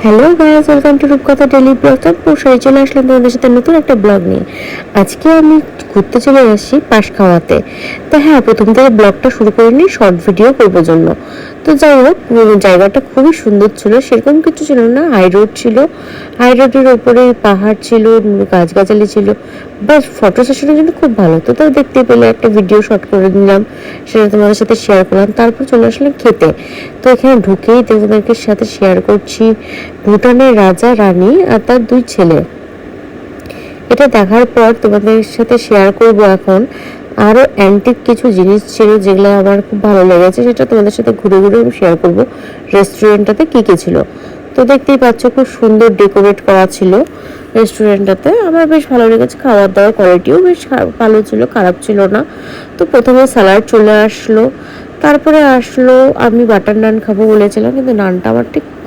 Hello guys, welcome to রূপকথা daily blog. তারপর চলে আসলাম তোমাদের সাথে নতুন একটা ব্লগ নিয়ে। আজকে আমি ঘুরতে চলে আসছি পাশখাওয়াতে। তো হ্যাঁ, প্রথম থেকে ব্লগটা শুরু করে নিই শর্ট ভিডিও করবার জন্য। তো যাই হোক, জায়গাটা খুবই সুন্দর ছিল, সেরকম কিছু ছিল না। হাই রোড ছিল, হাই রোডের ওপরে পাহাড় ছিল, গাছগাছালি ছিল, বেশ ফটো সেশনের জন্য খুব ভালো। তো তাই দেখতে পেলে একটা ভিডিও শট করে নিলাম, সেটা তোমাদের সাথে শেয়ার করলাম। তারপর চলে আসলাম খেতে। তো এখানে ঢুকেই তোমাদেরকে সাথে শেয়ার করছি ভুটানের রাজা রানী আর তার দুই ছেলে। এটা দেখার পর তোমাদের সাথে শেয়ার করব এখন আরো অ্যান্টিক কিছু জিনিস ছিল যেগুলো আমার খুব ভালো লেগেছে, সেটা তোমাদের সাথে ঘুরে ঘুরে আমি শেয়ার করব। রেস্টুরেন্টটাতে কি কি ছিল তো দেখতেই পাচ্ছ, খুব সুন্দর ডেকোরেট করা ছিল রেস্টুরেন্টটাতে। আমার বেশ ভালো লেগেছে, খাওয়ার দাওয়ার কোয়ালিটিও বেশ ভালো ছিল, খারাপ ছিল না। তো প্রথমে স্যালাড চলে আসলো, তারপরে আসলো, আমি বাটার নান খাবো বলেছিলাম কিন্তু নানটা আমার ঠিক